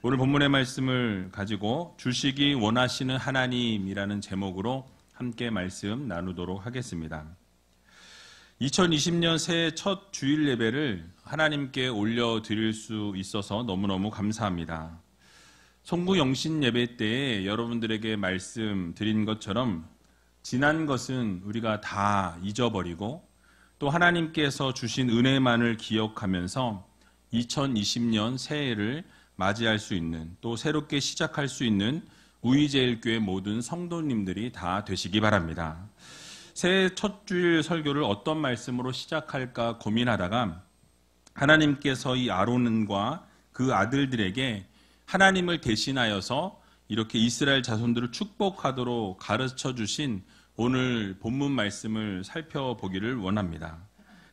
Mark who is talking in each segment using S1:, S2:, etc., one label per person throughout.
S1: 오늘 본문의 말씀을 가지고 주시기 원하시는 하나님이라는 제목으로 함께 말씀 나누도록 하겠습니다. 2020년 새해 첫 주일 예배를 하나님께 올려드릴 수 있어서 너무너무 감사합니다. 송구 영신 예배 때에 여러분들에게 말씀드린 것처럼 지난 것은 우리가 다 잊어버리고 또 하나님께서 주신 은혜만을 기억하면서 2020년 새해를 맞이할 수 있는, 또 새롭게 시작할 수 있는 우이제일교회 모든 성도님들이 다 되시기 바랍니다. 새해 첫 주일 설교를 어떤 말씀으로 시작할까 고민하다가 하나님께서 이 아론과 그 아들들에게 하나님을 대신하여서 이렇게 이스라엘 자손들을 축복하도록 가르쳐 주신 오늘 본문 말씀을 살펴보기를 원합니다.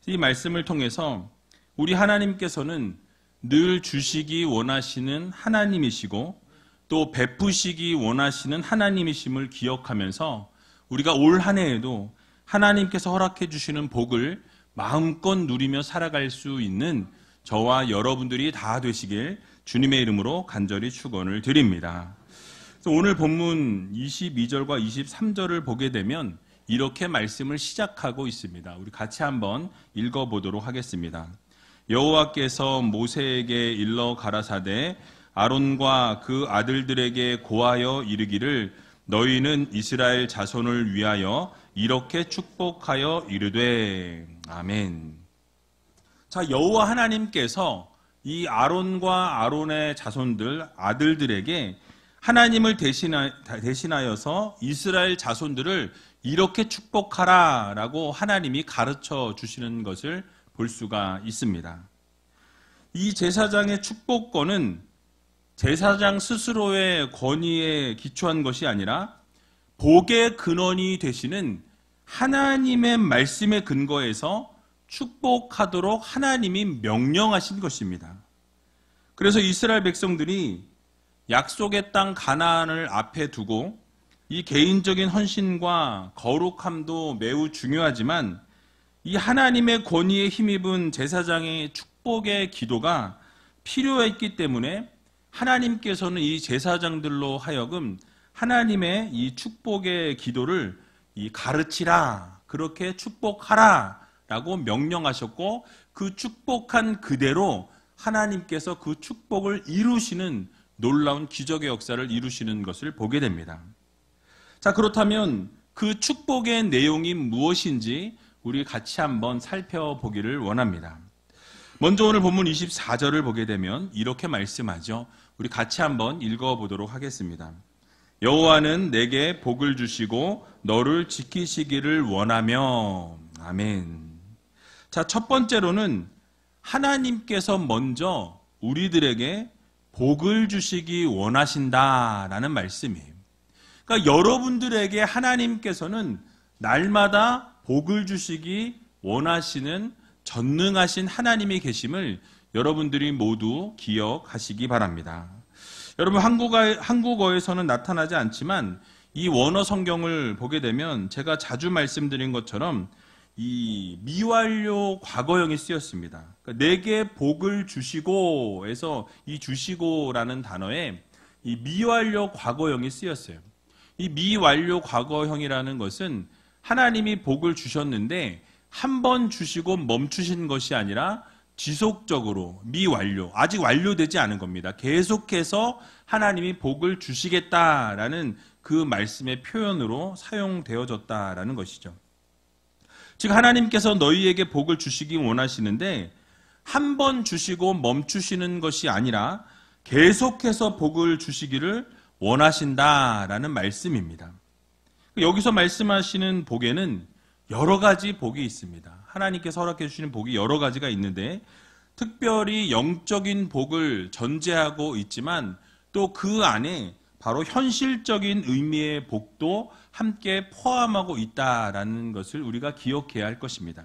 S1: 이 말씀을 통해서 우리 하나님께서는 늘 주시기 원하시는 하나님이시고 또 베푸시기 원하시는 하나님이심을 기억하면서 우리가 올 한 해에도 하나님께서 허락해 주시는 복을 마음껏 누리며 살아갈 수 있는 저와 여러분들이 다 되시길 주님의 이름으로 간절히 축원을 드립니다. 그래서 오늘 본문 22절과 23절을 보게 되면 이렇게 말씀을 시작하고 있습니다. 우리 같이 한번 읽어보도록 하겠습니다. 여호와께서 모세에게 일러 가라사대 아론과 그 아들들에게 고하여 이르기를 너희는 이스라엘 자손을 위하여 이렇게 축복하여 이르되 아멘. 자, 여호와 하나님께서 이 아론과 아론의 자손들 아들들에게 하나님을 대신하여서 이스라엘 자손들을 이렇게 축복하라라고 하나님이 가르쳐 주시는 것을 볼 수가 있습니다. 이 제사장의 축복권은 제사장 스스로의 권위에 기초한 것이 아니라 복의 근원이 되시는 하나님의 말씀에 근거해서 축복하도록 하나님이 명령하신 것입니다. 그래서 이스라엘 백성들이 약속의 땅 가나안을 앞에 두고 이 개인적인 헌신과 거룩함도 매우 중요하지만 이 하나님의 권위에 힘입은 제사장의 축복의 기도가 필요했기 때문에 하나님께서는 이 제사장들로 하여금 하나님의 이 축복의 기도를 가르치라, 그렇게 축복하라 라고 명령하셨고 그 축복한 그대로 하나님께서 그 축복을 이루시는 놀라운 기적의 역사를 이루시는 것을 보게 됩니다. 자, 그렇다면 그 축복의 내용이 무엇인지 우리 같이 한번 살펴보기를 원합니다. 먼저 오늘 본문 24절을 보게 되면 이렇게 말씀하죠. 우리 같이 한번 읽어보도록 하겠습니다. 여호와는 내게 복을 주시고 너를 지키시기를 원하며 아멘. 자, 첫 번째로는 하나님께서 먼저 우리들에게 복을 주시기 원하신다라는 말씀이에요. 그러니까 여러분들에게 하나님께서는 날마다 복을 주시기 원하시는 전능하신 하나님이 계심을 여러분들이 모두 기억하시기 바랍니다. 여러분, 한국어에서는 나타나지 않지만 이 원어 성경을 보게 되면 제가 자주 말씀드린 것처럼 이 미완료 과거형이 쓰였습니다. 그러니까 내게 복을 주시고에서 이 주시고라는 단어에 이 미완료 과거형이 쓰였어요. 이 미완료 과거형이라는 것은 하나님이 복을 주셨는데 한 번 주시고 멈추신 것이 아니라 지속적으로 미완료, 아직 완료되지 않은 겁니다. 계속해서 하나님이 복을 주시겠다라는 그 말씀의 표현으로 사용되어졌다라는 것이죠. 즉 하나님께서 너희에게 복을 주시기 원하시는데 한 번 주시고 멈추시는 것이 아니라 계속해서 복을 주시기를 원하신다라는 말씀입니다. 여기서 말씀하시는 복에는 여러 가지 복이 있습니다. 하나님께서 허락해 주시는 복이 여러 가지가 있는데 특별히 영적인 복을 전제하고 있지만 또 그 안에 바로 현실적인 의미의 복도 함께 포함하고 있다라는 것을 우리가 기억해야 할 것입니다.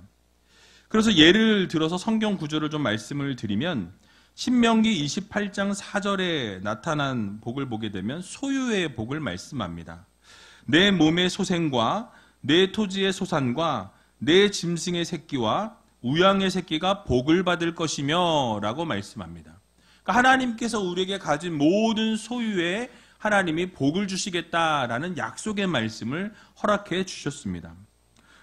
S1: 그래서 예를 들어서 성경 구절을 좀 말씀을 드리면 신명기 28장 4절에 나타난 복을 보게 되면 소유의 복을 말씀합니다. 내 몸의 소생과 내 토지의 소산과 내 짐승의 새끼와 우양의 새끼가 복을 받을 것이며 라고 말씀합니다. 그러니까 하나님께서 우리에게 가진 모든 소유에 하나님이 복을 주시겠다라는 약속의 말씀을 허락해 주셨습니다.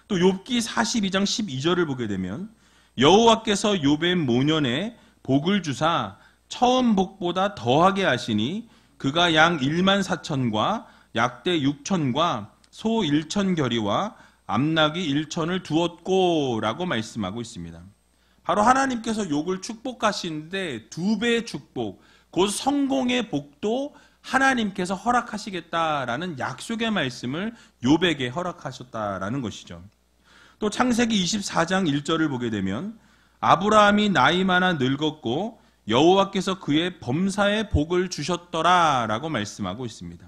S1: 또 욥기 42장 12절을 보게 되면 여호와께서 욥의 모년에 복을 주사 처음 복보다 더하게 하시니 그가 양 1만 4천과 약대 6천과 소 1천 결의와 암나귀 1천을 두었고 라고 말씀하고 있습니다. 바로 하나님께서 욥을 축복하시는데 2배의 축복, 곧 성공의 복도 하나님께서 허락하시겠다라는 약속의 말씀을 욥에게 허락하셨다라는 것이죠. 또 창세기 24장 1절을 보게 되면 아브라함이 나이 많아 늙었고 여호와께서 그의 범사에 복을 주셨더라 라고 말씀하고 있습니다.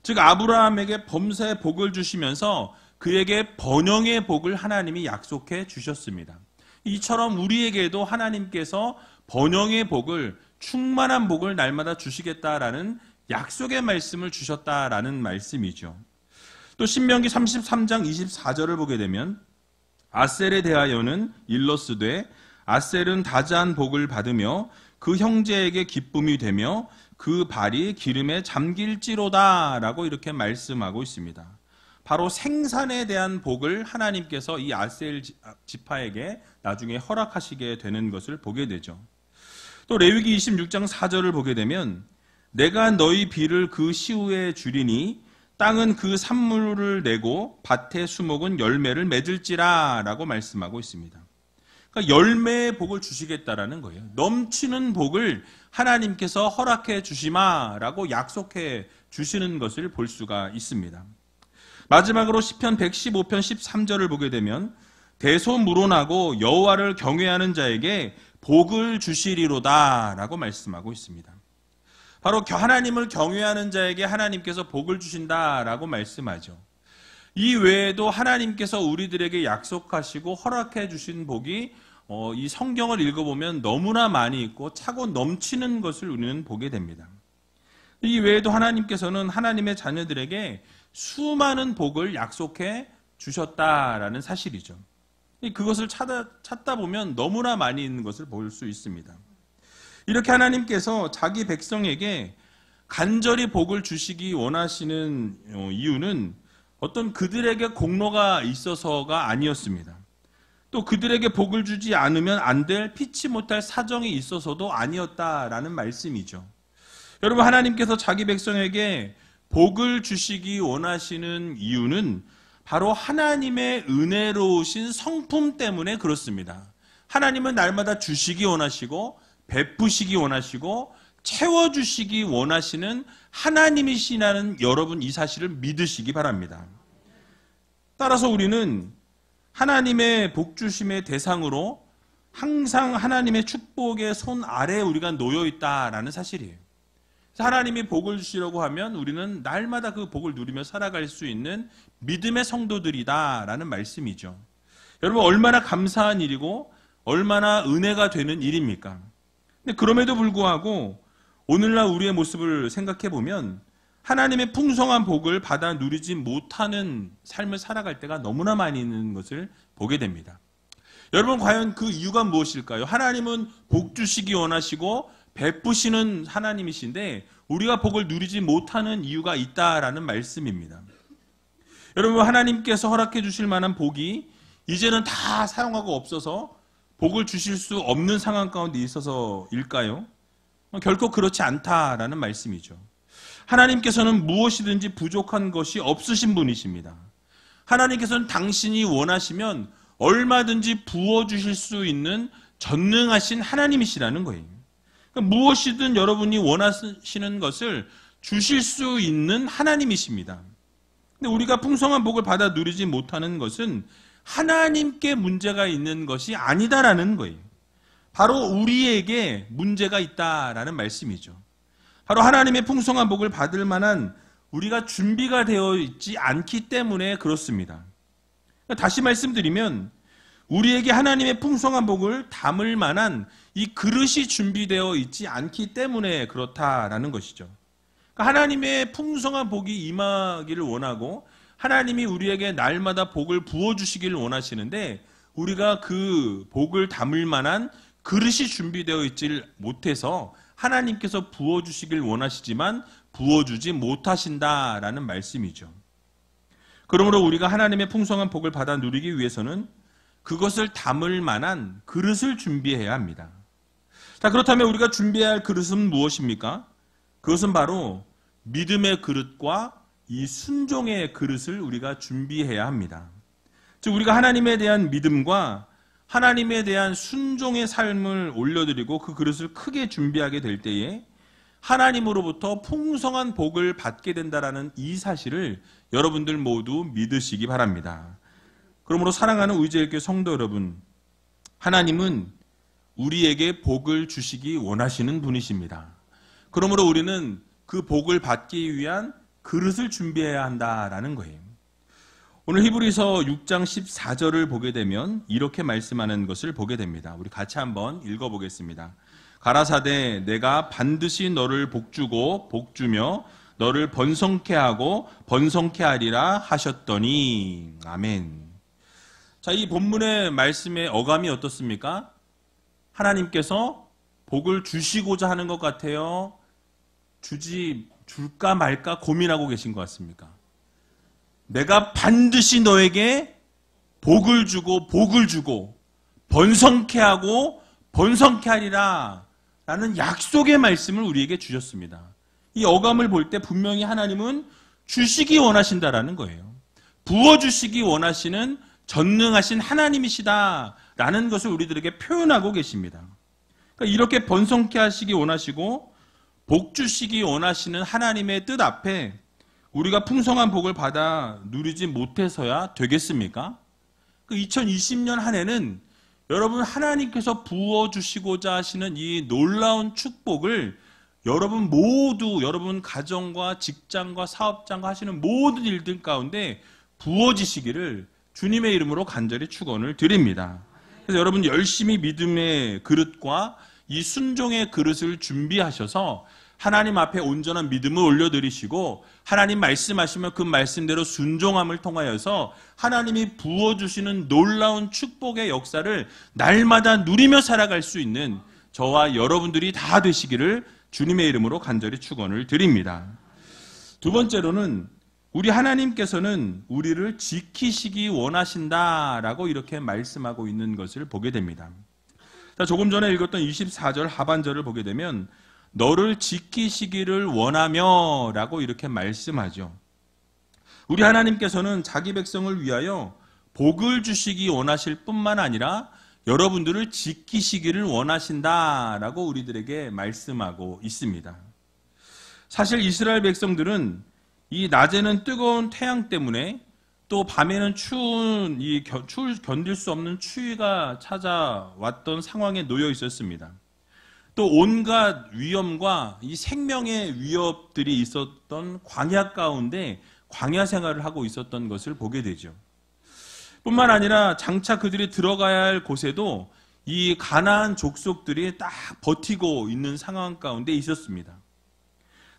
S1: 즉 아브라함에게 범사에 복을 주시면서 그에게 번영의 복을 하나님이 약속해 주셨습니다. 이처럼 우리에게도 하나님께서 번영의 복을, 충만한 복을 날마다 주시겠다라는 약속의 말씀을 주셨다라는 말씀이죠. 또 신명기 33장 24절을 보게 되면 아셀에 대하여는 일러스되 아셀은 다자한 복을 받으며 그 형제에게 기쁨이 되며 그 발이 기름에 잠길지로다 라고 이렇게 말씀하고 있습니다. 바로 생산에 대한 복을 하나님께서 이 아셀 지파에게 나중에 허락하시게 되는 것을 보게 되죠. 또 레위기 26장 4절을 보게 되면 내가 너희 비를 그 시후에 주리니 땅은 그 산물을 내고 밭의 수목은 열매를 맺을지라 라고 말씀하고 있습니다. 그러니까 열매의 복을 주시겠다라는 거예요. 넘치는 복을 하나님께서 허락해 주시마라고 약속해 주시는 것을 볼 수가 있습니다. 마지막으로 시편 115편 13절을 보게 되면 대소문하고 여호와를 경외하는 자에게 복을 주시리로다 라고 말씀하고 있습니다. 바로 하나님을 경외하는 자에게 하나님께서 복을 주신다라고 말씀하죠. 이 외에도 하나님께서 우리들에게 약속하시고 허락해 주신 복이 이 성경을 읽어보면 너무나 많이 있고 차고 넘치는 것을 우리는 보게 됩니다. 이 외에도 하나님께서는 하나님의 자녀들에게 수많은 복을 약속해 주셨다라는 사실이죠. 그것을 찾다 보면 너무나 많이 있는 것을 볼 수 있습니다. 이렇게 하나님께서 자기 백성에게 간절히 복을 주시기 원하시는 이유는 어떤 그들에게 공로가 있어서가 아니었습니다. 또 그들에게 복을 주지 않으면 안 될 피치 못할 사정이 있어서도 아니었다라는 말씀이죠. 여러분, 하나님께서 자기 백성에게 복을 주시기 원하시는 이유는 바로 하나님의 은혜로우신 성품 때문에 그렇습니다. 하나님은 날마다 주시기 원하시고 베푸시기 원하시고 채워주시기 원하시는 하나님이시라는 여러분 이 사실을 믿으시기 바랍니다. 따라서 우리는 하나님의 복주심의 대상으로 항상 하나님의 축복의 손 아래에 우리가 놓여 있다라는 사실이에요. 하나님이 복을 주시려고 하면 우리는 날마다 그 복을 누리며 살아갈 수 있는 믿음의 성도들이다라는 말씀이죠. 여러분, 얼마나 감사한 일이고 얼마나 은혜가 되는 일입니까? 근데 그럼에도 불구하고 오늘날 우리의 모습을 생각해 보면 하나님의 풍성한 복을 받아 누리지 못하는 삶을 살아갈 때가 너무나 많이 있는 것을 보게 됩니다. 여러분, 과연 그 이유가 무엇일까요? 하나님은 복 주시기 원하시고 베푸시는 하나님이신데 우리가 복을 누리지 못하는 이유가 있다라는 말씀입니다. 여러분, 하나님께서 허락해 주실 만한 복이 이제는 다 사용하고 없어서 복을 주실 수 없는 상황 가운데 있어서일까요? 결코 그렇지 않다라는 말씀이죠. 하나님께서는 무엇이든지 부족한 것이 없으신 분이십니다. 하나님께서는 당신이 원하시면 얼마든지 부어주실 수 있는 전능하신 하나님이시라는 거예요. 그러니까 무엇이든 여러분이 원하시는 것을 주실 수 있는 하나님이십니다. 근데 우리가 풍성한 복을 받아 누리지 못하는 것은 하나님께 문제가 있는 것이 아니다라는 거예요. 바로 우리에게 문제가 있다라는 말씀이죠. 바로 하나님의 풍성한 복을 받을 만한 우리가 준비가 되어 있지 않기 때문에 그렇습니다. 다시 말씀드리면 우리에게 하나님의 풍성한 복을 담을 만한 이 그릇이 준비되어 있지 않기 때문에 그렇다라는 것이죠. 하나님의 풍성한 복이 임하기를 원하고 하나님이 우리에게 날마다 복을 부어주시기를 원하시는데 우리가 그 복을 담을 만한 그릇이 준비되어 있지 못해서 하나님께서 부어주시길 원하시지만 부어주지 못하신다라는 말씀이죠. 그러므로 우리가 하나님의 풍성한 복을 받아 누리기 위해서는 그것을 담을 만한 그릇을 준비해야 합니다. 자, 그렇다면 우리가 준비해야 할 그릇은 무엇입니까? 그것은 바로 믿음의 그릇과 이 순종의 그릇을 우리가 준비해야 합니다. 즉, 우리가 하나님에 대한 믿음과 하나님에 대한 순종의 삶을 올려드리고 그 그릇을 크게 준비하게 될 때에 하나님으로부터 풍성한 복을 받게 된다라는 이 사실을 여러분들 모두 믿으시기 바랍니다. 그러므로 사랑하는 의지의 성도 여러분, 하나님은 우리에게 복을 주시기 원하시는 분이십니다. 그러므로 우리는 그 복을 받기 위한 그릇을 준비해야 한다라는 거예요. 오늘 히브리서 6장 14절을 보게 되면 이렇게 말씀하는 것을 보게 됩니다. 우리 같이 한번 읽어보겠습니다. 가라사대 내가 반드시 너를 복주고 복주며 너를 번성케 하고 번성케 하리라 하셨더니. 아멘. 자, 이 본문의 말씀의 어감이 어떻습니까? 하나님께서 복을 주시고자 하는 것 같아요? 줄까 말까 고민하고 계신 것 같습니까? 내가 반드시 너에게 복을 주고 번성케 하고 번성케 하리라 라는 약속의 말씀을 우리에게 주셨습니다. 이 어감을 볼 때 분명히 하나님은 주시기 원하신다라는 거예요. 부어주시기 원하시는 전능하신 하나님이시다라는 것을 우리들에게 표현하고 계십니다. 그러니까 이렇게 번성케 하시기 원하시고 복 주시기 원하시는 하나님의 뜻 앞에 우리가 풍성한 복을 받아 누리지 못해서야 되겠습니까? 그 2020년 한 해는 여러분 하나님께서 부어주시고자 하시는 이 놀라운 축복을 여러분 모두 여러분 가정과 직장과 사업장과 하시는 모든 일들 가운데 부어지시기를 주님의 이름으로 간절히 축원을 드립니다. 그래서 여러분 열심히 믿음의 그릇과 이 순종의 그릇을 준비하셔서 하나님 앞에 온전한 믿음을 올려드리시고 하나님 말씀하시면 그 말씀대로 순종함을 통하여서 하나님이 부어주시는 놀라운 축복의 역사를 날마다 누리며 살아갈 수 있는 저와 여러분들이 다 되시기를 주님의 이름으로 간절히 축원을 드립니다. 두 번째로는 우리 하나님께서는 우리를 지키시기 원하신다라고 이렇게 말씀하고 있는 것을 보게 됩니다. 자, 조금 전에 읽었던 24절 하반절을 보게 되면 너를 지키시기를 원하며 라고 이렇게 말씀하죠. 우리 하나님께서는 자기 백성을 위하여 복을 주시기 원하실 뿐만 아니라 여러분들을 지키시기를 원하신다라고 우리들에게 말씀하고 있습니다. 사실 이스라엘 백성들은 이 낮에는 뜨거운 태양 때문에 또 밤에는 추운 견딜 수 없는 추위가 찾아왔던 상황에 놓여 있었습니다. 또 온갖 위험과 이 생명의 위협들이 있었던 광야 가운데 광야 생활을 하고 있었던 것을 보게 되죠. 뿐만 아니라 장차 그들이 들어가야 할 곳에도 이 가나안 족속들이 딱 버티고 있는 상황 가운데 있었습니다.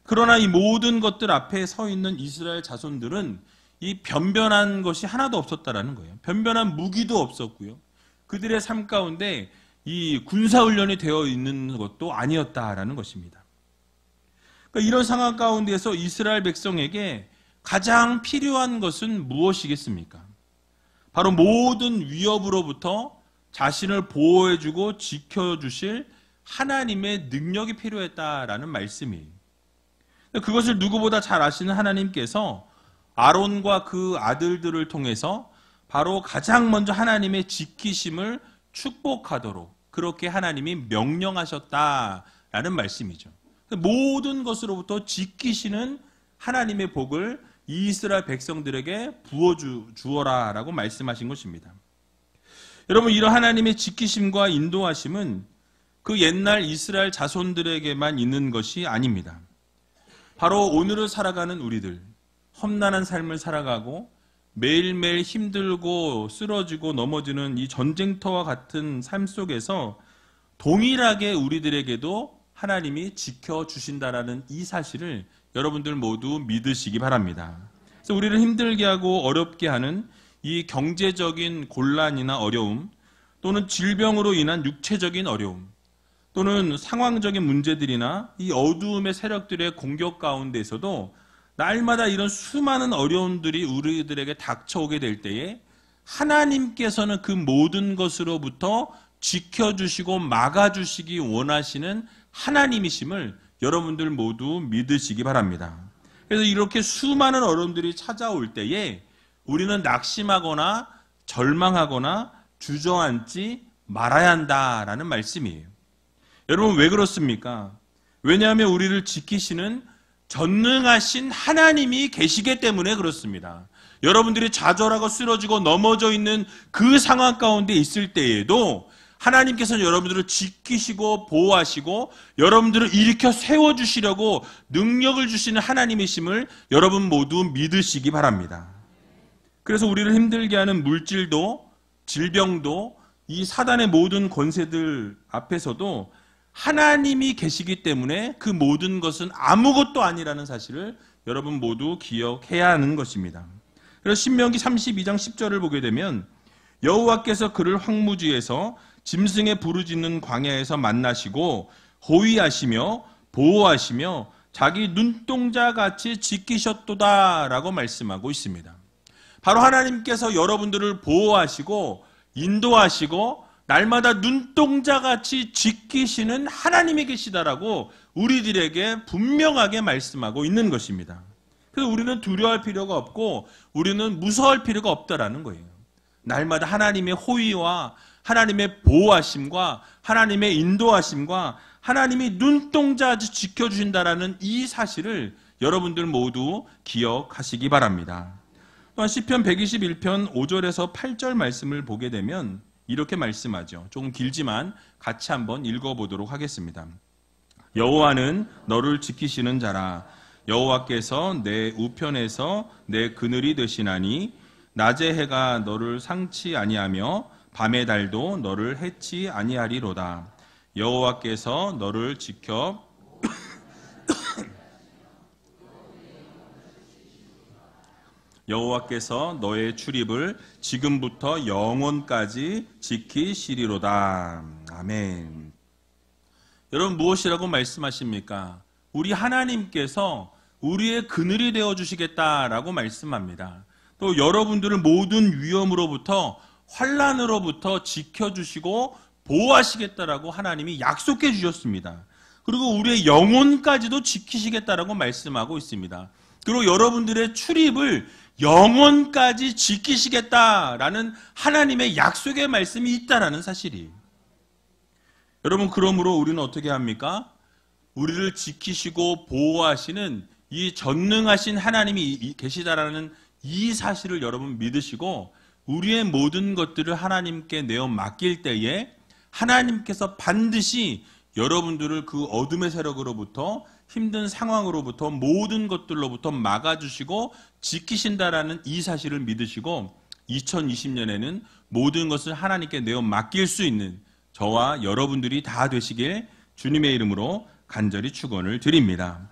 S1: 그러나 이 모든 것들 앞에 서 있는 이스라엘 자손들은 이 변변한 것이 하나도 없었다라는 거예요. 변변한 무기도 없었고요. 그들의 삶 가운데 이 군사훈련이 되어 있는 것도 아니었다라는 것입니다. 그러니까 이런 상황 가운데서 이스라엘 백성에게 가장 필요한 것은 무엇이겠습니까? 바로 모든 위협으로부터 자신을 보호해주고 지켜주실 하나님의 능력이 필요했다라는 말씀이에요. 그것을 누구보다 잘 아시는 하나님께서 아론과 그 아들들을 통해서 바로 가장 먼저 하나님의 지키심을 축복하도록 그렇게 하나님이 명령하셨다라는 말씀이죠. 모든 것으로부터 지키시는 하나님의 복을 이스라엘 백성들에게 부어주어라라고 말씀하신 것입니다. 여러분, 이런 하나님의 지키심과 인도하심은 그 옛날 이스라엘 자손들에게만 있는 것이 아닙니다. 바로 오늘을 살아가는 우리들, 험난한 삶을 살아가고 매일매일 힘들고 쓰러지고 넘어지는 이 전쟁터와 같은 삶 속에서 동일하게 우리들에게도 하나님이 지켜주신다라는 이 사실을 여러분들 모두 믿으시기 바랍니다. 그래서 우리를 힘들게 하고 어렵게 하는 이 경제적인 곤란이나 어려움 또는 질병으로 인한 육체적인 어려움 또는 상황적인 문제들이나 이 어두움의 세력들의 공격 가운데에서도 날마다 이런 수많은 어려움들이 우리들에게 닥쳐오게 될 때에 하나님께서는 그 모든 것으로부터 지켜주시고 막아주시기 원하시는 하나님이심을 여러분들 모두 믿으시기 바랍니다. 그래서 이렇게 수많은 어려움들이 찾아올 때에 우리는 낙심하거나 절망하거나 주저앉지 말아야 한다라는 말씀이에요. 여러분 왜 그렇습니까? 왜냐하면 우리를 지키시는 전능하신 하나님이 계시기 때문에 그렇습니다. 여러분들이 좌절하고 쓰러지고 넘어져 있는 그 상황 가운데 있을 때에도 하나님께서는 여러분들을 지키시고 보호하시고 여러분들을 일으켜 세워주시려고 능력을 주시는 하나님이심을 여러분 모두 믿으시기 바랍니다. 그래서 우리를 힘들게 하는 물질도 질병도 이 사단의 모든 권세들 앞에서도 하나님이 계시기 때문에 그 모든 것은 아무것도 아니라는 사실을 여러분 모두 기억해야 하는 것입니다. 그래서 신명기 32장 10절을 보게 되면 여호와께서 그를 황무지에서 짐승의 부르짖는 광야에서 만나시고 호위하시며 보호하시며 자기 눈동자같이 지키셨도다라고 말씀하고 있습니다. 바로 하나님께서 여러분들을 보호하시고 인도하시고 날마다 눈동자같이 지키시는 하나님이 계시다라고 우리들에게 분명하게 말씀하고 있는 것입니다. 그래서 우리는 두려워할 필요가 없고 우리는 무서워할 필요가 없다라는 거예요. 날마다 하나님의 호의와 하나님의 보호하심과 하나님의 인도하심과 하나님이 눈동자같이 지켜주신다라는 이 사실을 여러분들 모두 기억하시기 바랍니다. 또한 시편 121편 5절에서 8절 말씀을 보게 되면 이렇게 말씀하죠. 조금 길지만 같이 한번 읽어보도록 하겠습니다. 여호와는 너를 지키시는 자라. 여호와께서 내 우편에서 내 그늘이 되시나니 낮의 해가 너를 상치 아니하며 밤의 달도 너를 해치 아니하리로다. 여호와께서 너를 지켜 여호와께서 너의 출입을 지금부터 영원까지 지키시리로다. 아멘. 여러분 무엇이라고 말씀하십니까? 우리 하나님께서 우리의 그늘이 되어주시겠다라고 말씀합니다. 또 여러분들을 모든 위험으로부터 환난으로부터 지켜주시고 보호하시겠다라고 하나님이 약속해 주셨습니다. 그리고 우리의 영혼까지도 지키시겠다라고 말씀하고 있습니다. 그리고 여러분들의 출입을 영원까지 지키시겠다라는 하나님의 약속의 말씀이 있다라는 사실이에요. 여러분 그러므로 우리는 어떻게 합니까? 우리를 지키시고 보호하시는 이 전능하신 하나님이 계시다라는 이 사실을 여러분 믿으시고 우리의 모든 것들을 하나님께 내어 맡길 때에 하나님께서 반드시 여러분들을 그 어둠의 세력으로부터 힘든 상황으로부터 모든 것들로부터 막아주시고 지키신다라는 이 사실을 믿으시고 2020년에는 모든 것을 하나님께 내어 맡길 수 있는 저와 여러분들이 다 되시길 주님의 이름으로 간절히 축원을 드립니다.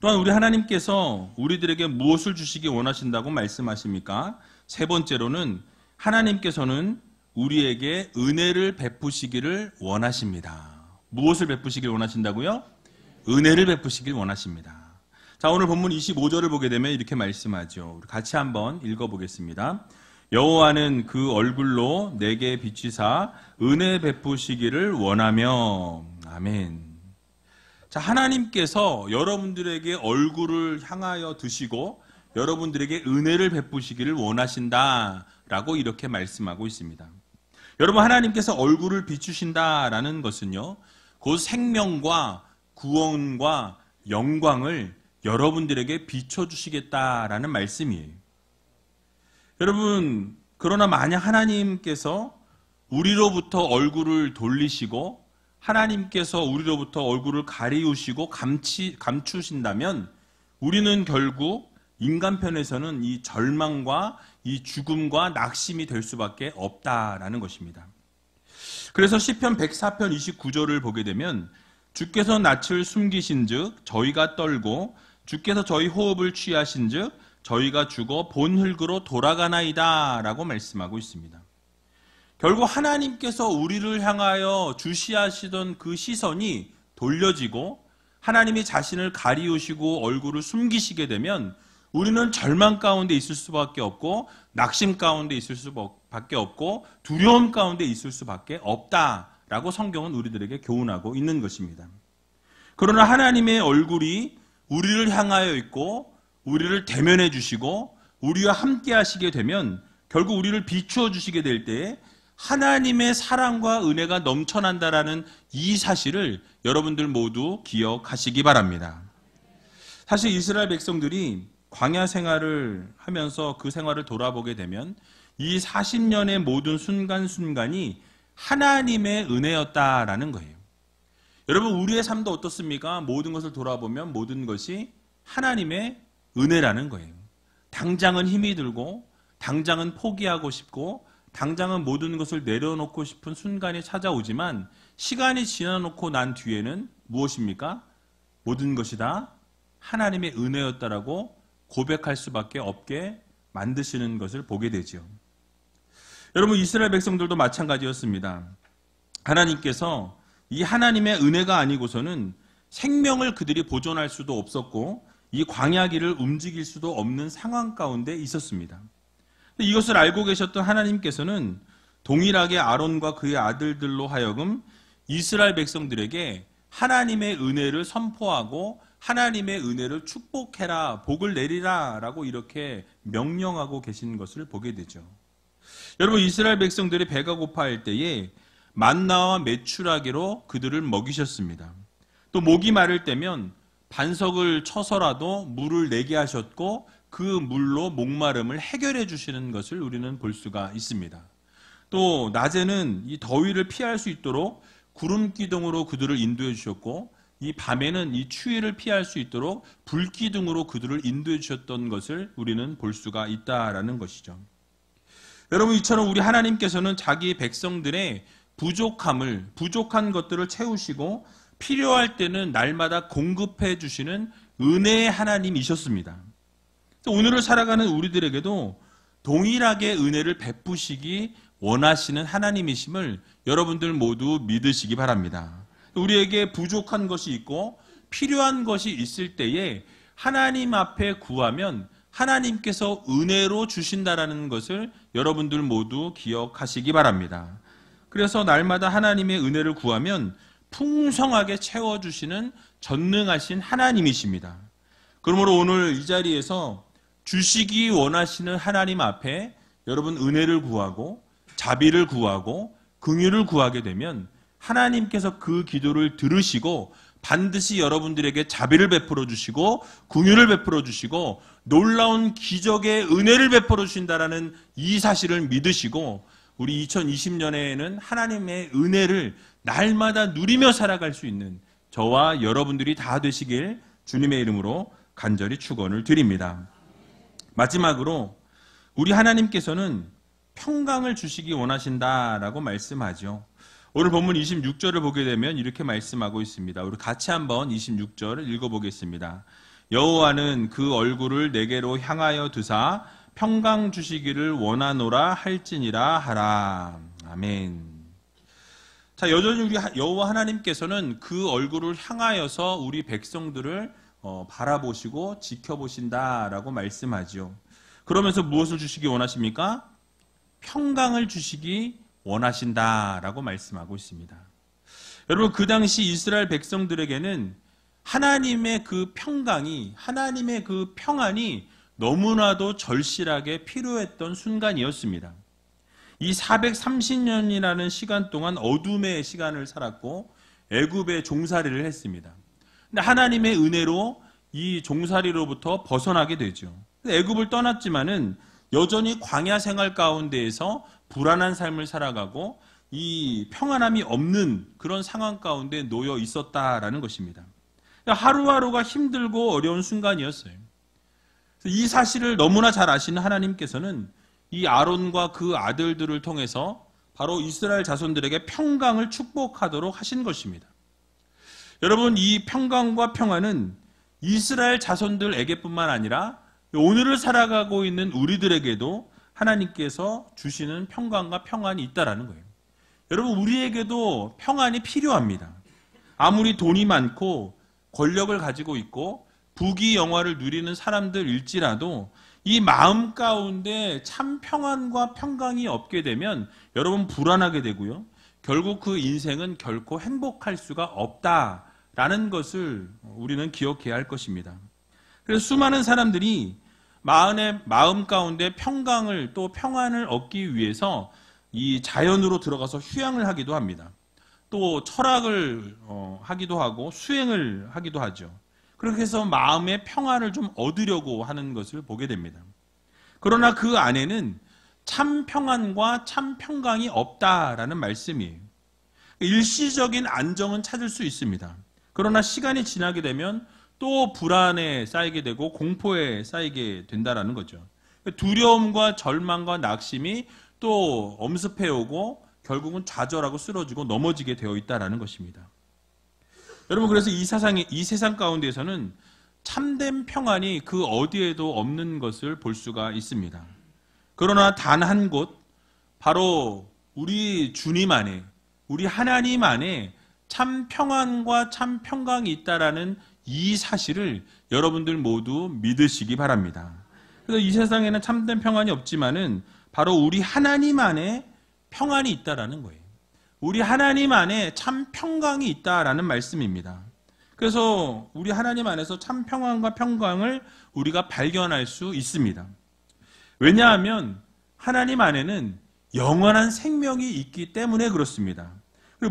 S1: 또한 우리 하나님께서 우리들에게 무엇을 주시기 원하신다고 말씀하십니까? 세 번째로는 하나님께서는 우리에게 은혜를 베푸시기를 원하십니다. 무엇을 베푸시길 원하신다고요? 은혜를 베푸시길 원하십니다. 자, 오늘 본문 25절을 보게 되면 이렇게 말씀하죠. 우리 같이 한번 읽어보겠습니다. 여호와는 그 얼굴로 내게 비치사 은혜 베푸시기를 원하며. 아멘. 자, 하나님께서 여러분들에게 얼굴을 향하여 드시고 여러분들에게 은혜를 베푸시기를 원하신다라고 이렇게 말씀하고 있습니다. 여러분 하나님께서 얼굴을 비추신다라는 것은요, 그 생명과 구원과 영광을 여러분들에게 비춰주시겠다라는 말씀이에요. 여러분, 그러나 만약 하나님께서 우리로부터 얼굴을 돌리시고 하나님께서 우리로부터 얼굴을 가리우시고 감추신다면 우리는 결국 인간 편에서는 이 절망과 이 죽음과 낙심이 될 수밖에 없다라는 것입니다. 그래서 시편 104편 29절을 보게 되면 주께서 낯을 숨기신즉 저희가 떨고 주께서 저희 호흡을 취하신즉 저희가 죽어 본 흙으로 돌아가나이다 라고 말씀하고 있습니다. 결국 하나님께서 우리를 향하여 주시하시던 그 시선이 돌려지고 하나님이 자신을 가리우시고 얼굴을 숨기시게 되면 우리는 절망 가운데 있을 수밖에 없고 낙심 가운데 있을 수밖에 없고 두려움 가운데 있을 수밖에 없다라고 성경은 우리들에게 교훈하고 있는 것입니다. 그러나 하나님의 얼굴이 우리를 향하여 있고 우리를 대면해 주시고 우리와 함께 하시게 되면 결국 우리를 비추어 주시게 될 때에 하나님의 사랑과 은혜가 넘쳐난다라는 이 사실을 여러분들 모두 기억하시기 바랍니다. 사실 이스라엘 백성들이 광야 생활을 하면서 그 생활을 돌아보게 되면 이 40년의 모든 순간순간이 하나님의 은혜였다라는 거예요. 여러분, 우리의 삶도 어떻습니까? 모든 것을 돌아보면 모든 것이 하나님의 은혜라는 거예요. 당장은 힘이 들고 당장은 포기하고 싶고 당장은 모든 것을 내려놓고 싶은 순간이 찾아오지만 시간이 지나놓고 난 뒤에는 무엇입니까? 모든 것이 다 하나님의 은혜였다라고 고백할 수밖에 없게 만드시는 것을 보게 되죠. 여러분, 이스라엘 백성들도 마찬가지였습니다. 하나님께서 이 하나님의 은혜가 아니고서는 생명을 그들이 보존할 수도 없었고 이 광야길을 움직일 수도 없는 상황 가운데 있었습니다. 이것을 알고 계셨던 하나님께서는 동일하게 아론과 그의 아들들로 하여금 이스라엘 백성들에게 하나님의 은혜를 선포하고 하나님의 은혜를 축복해라, 복을 내리라 라고 이렇게 명령하고 계신 것을 보게 되죠. 여러분, 이스라엘 백성들이 배가 고파할 때에 만나와 메추라기로 그들을 먹이셨습니다. 또 목이 마를 때면 반석을 쳐서라도 물을 내게 하셨고 그 물로 목마름을 해결해 주시는 것을 우리는 볼 수가 있습니다. 또 낮에는 이 더위를 피할 수 있도록 구름 기둥으로 그들을 인도해 주셨고 이 밤에는 이 추위를 피할 수 있도록 불 기둥으로 그들을 인도해 주셨던 것을 우리는 볼 수가 있다라는 것이죠. 여러분, 이처럼 우리 하나님께서는 자기 백성들의 부족한 것들을 채우시고 필요할 때는 날마다 공급해 주시는 은혜의 하나님이셨습니다. 오늘을 살아가는 우리들에게도 동일하게 은혜를 베푸시기 원하시는 하나님이심을 여러분들 모두 믿으시기 바랍니다. 우리에게 부족한 것이 있고 필요한 것이 있을 때에 하나님 앞에 구하면 하나님께서 은혜로 주신다라는 것을 여러분들 모두 기억하시기 바랍니다. 그래서 날마다 하나님의 은혜를 구하면 풍성하게 채워주시는 전능하신 하나님이십니다. 그러므로 오늘 이 자리에서 주시기 원하시는 하나님 앞에 여러분 은혜를 구하고 자비를 구하고 긍휼을 구하게 되면 하나님께서 그 기도를 들으시고 반드시 여러분들에게 자비를 베풀어 주시고 긍휼을 베풀어 주시고 놀라운 기적의 은혜를 베풀어 주신다라는 이 사실을 믿으시고 우리 2020년에는 하나님의 은혜를 날마다 누리며 살아갈 수 있는 저와 여러분들이 다 되시길 주님의 이름으로 간절히 축원을 드립니다. 마지막으로 우리 하나님께서는 평강을 주시기 원하신다라고 말씀하죠. 오늘 본문 26절을 보게 되면 이렇게 말씀하고 있습니다. 우리 같이 한번 26절을 읽어보겠습니다. 여호와는 그 얼굴을 내게로 향하여 드사 평강 주시기를 원하노라 할지니라 하라. 아멘. 자, 여전히 우리 여호와 하나님께서는 그 얼굴을 향하여서 우리 백성들을 바라보시고 지켜보신다라고 말씀하죠. 그러면서 무엇을 주시기 원하십니까? 평강을 주시기 원하신다라고 말씀하고 있습니다. 여러분, 그 당시 이스라엘 백성들에게는 하나님의 그 평강이, 하나님의 그 평안이 너무나도 절실하게 필요했던 순간이었습니다. 이 430년이라는 시간 동안 어둠의 시간을 살았고 애굽에 종살이를 했습니다. 근데 하나님의 은혜로 이 종살이로부터 벗어나게 되죠. 애굽을 떠났지만은 여전히 광야 생활 가운데에서 불안한 삶을 살아가고 이 평안함이 없는 그런 상황 가운데 놓여 있었다라는 것입니다. 하루하루가 힘들고 어려운 순간이었어요. 이 사실을 너무나 잘 아시는 하나님께서는 이 아론과 그 아들들을 통해서 바로 이스라엘 자손들에게 평강을 축복하도록 하신 것입니다. 여러분, 이 평강과 평안은 이스라엘 자손들에게뿐만 아니라 오늘을 살아가고 있는 우리들에게도 하나님께서 주시는 평강과 평안이 있다라는 거예요. 여러분, 우리에게도 평안이 필요합니다. 아무리 돈이 많고 권력을 가지고 있고 부귀영화를 누리는 사람들일지라도 이 마음 가운데 참 평안과 평강이 없게 되면 여러분 불안하게 되고요. 결국 그 인생은 결코 행복할 수가 없다라는 것을 우리는 기억해야 할 것입니다. 그래서 수많은 사람들이 마음 가운데 평강을 또 평안을 얻기 위해서 이 자연으로 들어가서 휴양을 하기도 합니다. 또 철학을 하기도 하고 수행을 하기도 하죠. 그렇게 해서 마음의 평안을 좀 얻으려고 하는 것을 보게 됩니다. 그러나 그 안에는 참 평안과 참 평강이 없다라는 말씀이에요. 일시적인 안정은 찾을 수 있습니다. 그러나 시간이 지나게 되면 또 불안에 쌓이게 되고 공포에 쌓이게 된다라는 거죠. 두려움과 절망과 낙심이 또 엄습해오고 결국은 좌절하고 쓰러지고 넘어지게 되어 있다라는 것입니다. 여러분, 그래서 이 세상 가운데에서는 참된 평안이 그 어디에도 없는 것을 볼 수가 있습니다. 그러나 단 한 곳, 바로 우리 주님 안에, 우리 하나님 안에 참 평안과 참 평강이 있다라는 이 사실을 여러분들 모두 믿으시기 바랍니다. 그래서 이 세상에는 참된 평안이 없지만은 바로 우리 하나님 안에 평안이 있다라는 거예요. 우리 하나님 안에 참 평강이 있다라는 말씀입니다. 그래서 우리 하나님 안에서 참 평안과 평강을 우리가 발견할 수 있습니다. 왜냐하면 하나님 안에는 영원한 생명이 있기 때문에 그렇습니다.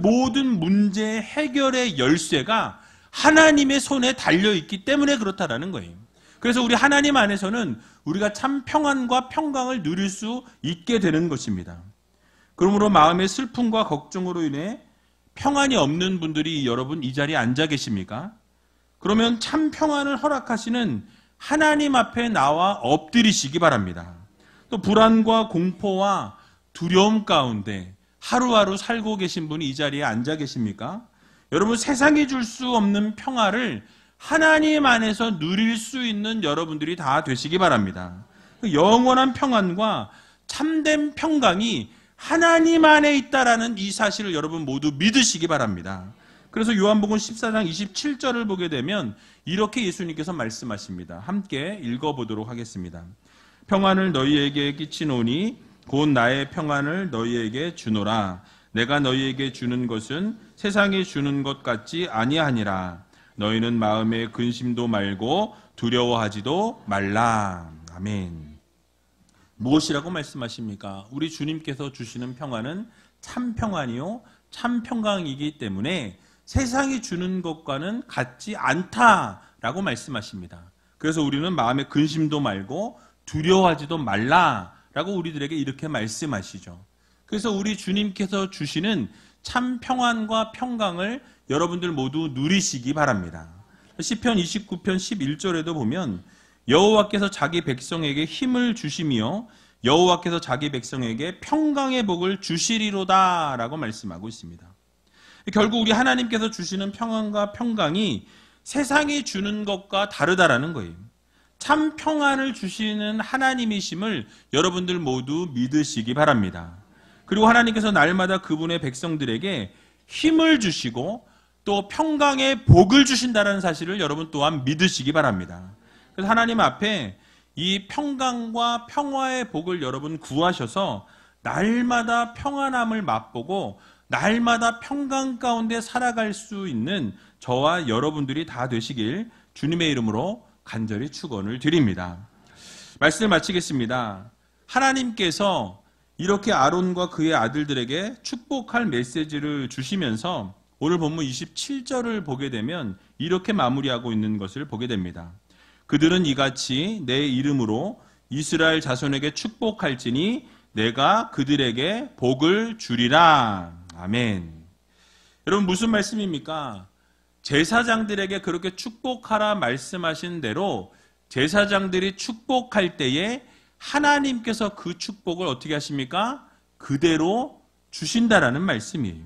S1: 모든 문제 해결의 열쇠가 하나님의 손에 달려있기 때문에 그렇다라는 거예요. 그래서 우리 하나님 안에서는 우리가 참 평안과 평강을 누릴 수 있게 되는 것입니다. 그러므로 마음의 슬픔과 걱정으로 인해 평안이 없는 분들이 여러분 이 자리에 앉아 계십니까? 그러면 참 평안을 허락하시는 하나님 앞에 나와 엎드리시기 바랍니다. 또 불안과 공포와 두려움 가운데 하루하루 살고 계신 분이 이 자리에 앉아 계십니까? 여러분, 세상이 줄 수 없는 평화를 하나님 안에서 누릴 수 있는 여러분들이 다 되시기 바랍니다. 영원한 평안과 참된 평강이 하나님 안에 있다라는 이 사실을 여러분 모두 믿으시기 바랍니다. 그래서 요한복음 14장 27절을 보게 되면 이렇게 예수님께서 말씀하십니다. 함께 읽어보도록 하겠습니다. 평안을 너희에게 끼치노니 곧 나의 평안을 너희에게 주노라. 내가 너희에게 주는 것은 세상이 주는 것 같지 아니하니라. 너희는 마음에 근심도 말고 두려워하지도 말라. 아멘. 무엇이라고 말씀하십니까? 우리 주님께서 주시는 평안은 참 평안이요 참 평강이기 때문에 세상이 주는 것과는 같지 않다라고 말씀하십니다. 그래서 우리는 마음에 근심도 말고 두려워하지도 말라라고 우리들에게 이렇게 말씀하시죠. 그래서 우리 주님께서 주시는 참 평안과 평강을 여러분들 모두 누리시기 바랍니다. 시편 29편 11절에도 보면 여호와께서 자기 백성에게 힘을 주시며 여호와께서 자기 백성에게 평강의 복을 주시리로다 라고 말씀하고 있습니다. 결국 우리 하나님께서 주시는 평안과 평강이 세상이 주는 것과 다르다라는 거예요. 참 평안을 주시는 하나님이심을 여러분들 모두 믿으시기 바랍니다. 그리고 하나님께서 날마다 그분의 백성들에게 힘을 주시고 또 평강의 복을 주신다는 사실을 여러분 또한 믿으시기 바랍니다. 그래서 하나님 앞에 이 평강과 평화의 복을 여러분 구하셔서 날마다 평안함을 맛보고 날마다 평강 가운데 살아갈 수 있는 저와 여러분들이 다 되시길 주님의 이름으로 간절히 축원을 드립니다. 말씀을 마치겠습니다. 하나님께서 이렇게 아론과 그의 아들들에게 축복할 메시지를 주시면서 오늘 본문 27절을 보게 되면 이렇게 마무리하고 있는 것을 보게 됩니다. 그들은 이같이 내 이름으로 이스라엘 자손에게 축복할지니 내가 그들에게 복을 주리라. 아멘. 여러분, 무슨 말씀입니까? 제사장들에게 그렇게 축복하라 말씀하신 대로 제사장들이 축복할 때에 하나님께서 그 축복을 어떻게 하십니까? 그대로 주신다라는 말씀이에요.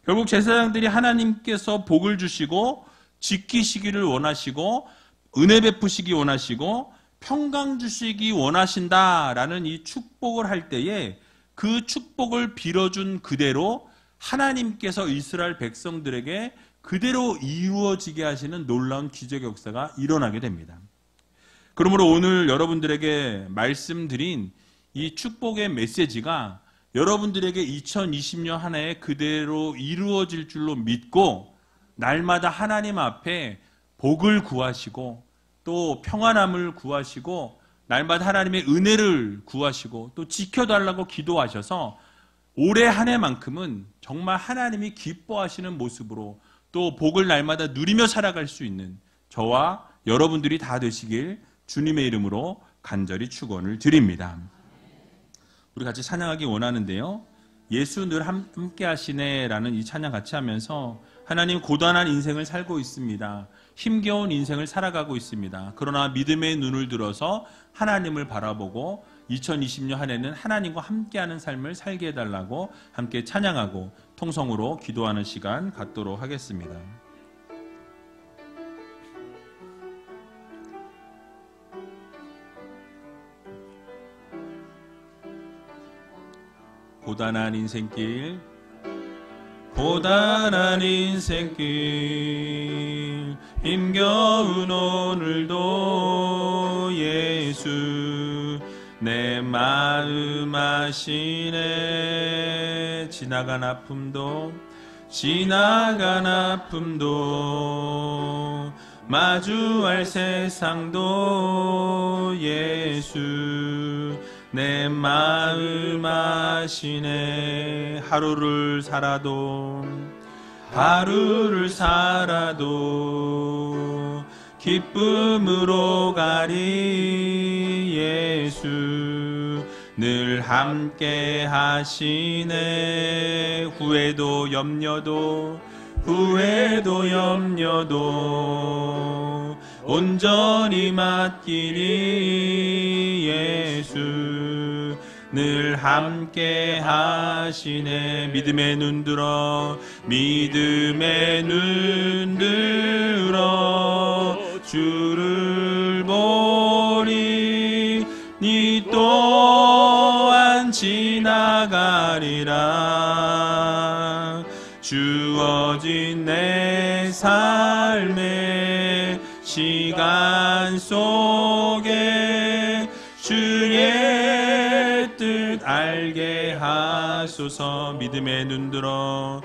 S1: 결국 제사장들이 하나님께서 복을 주시고 지키시기를 원하시고 은혜 베푸시기 원하시고 평강 주시기 원하신다라는 이 축복을 할 때에 그 축복을 빌어준 그대로 하나님께서 이스라엘 백성들에게 그대로 이루어지게 하시는 놀라운 기적 역사가 일어나게 됩니다. 그러므로 오늘 여러분들에게 말씀드린 이 축복의 메시지가 여러분들에게 2020년 한 해에 그대로 이루어질 줄로 믿고 날마다 하나님 앞에 복을 구하시고 또 평안함을 구하시고 날마다 하나님의 은혜를 구하시고 또 지켜달라고 기도하셔서 올해 한 해만큼은 정말 하나님이 기뻐하시는 모습으로 또 복을 날마다 누리며 살아갈 수 있는 저와 여러분들이 다 되시길 주님의 이름으로 간절히 축원을 드립니다. 우리 같이 찬양하기 원하는데요. 예수 늘 함께 하시네라는 이 찬양 같이 하면서 하나님 고단한 인생을 살고 있습니다. 힘겨운 인생을 살아가고 있습니다. 그러나 믿음의 눈을 들어서 하나님을 바라보고 2020년 한 해는 하나님과 함께하는 삶을 살게 해달라고 함께 찬양하고 통성으로 기도하는 시간 갖도록 하겠습니다. 고단한 인생길 고단한 인생길 힘겨운 오늘도 예수 내 마음 아시네 지나간 아픔도 마주할 세상도 예수 내 마음 아시네 하루를 살아도 기쁨으로 가리 예수 늘 함께 하시네 후회도 염려도 온전히 맡기리 예수 늘 함께 하시네 믿음의 눈 들어 주를 보리 니 또한 지나가리라 주어진 내 삶의 시간 속에 주의 뜻 알게 하소서 믿음의 눈 들어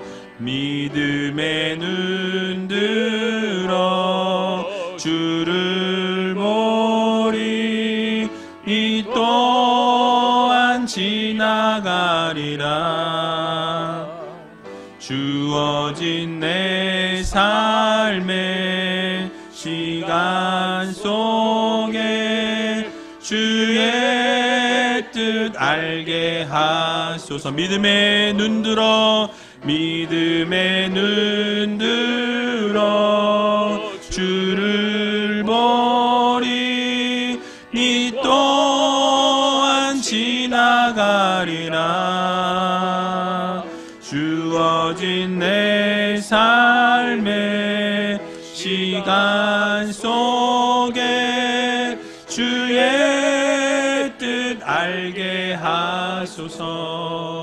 S1: 주를 보리 이 또한 지나가리라 주어진 내 삶의 시간 속에 주의 뜻 알게 하소서 믿음의 눈 들어 주를 보리 니 또한 지나가리라 주어진 내 삶의 시간 속에 주의 뜻 알게 하소서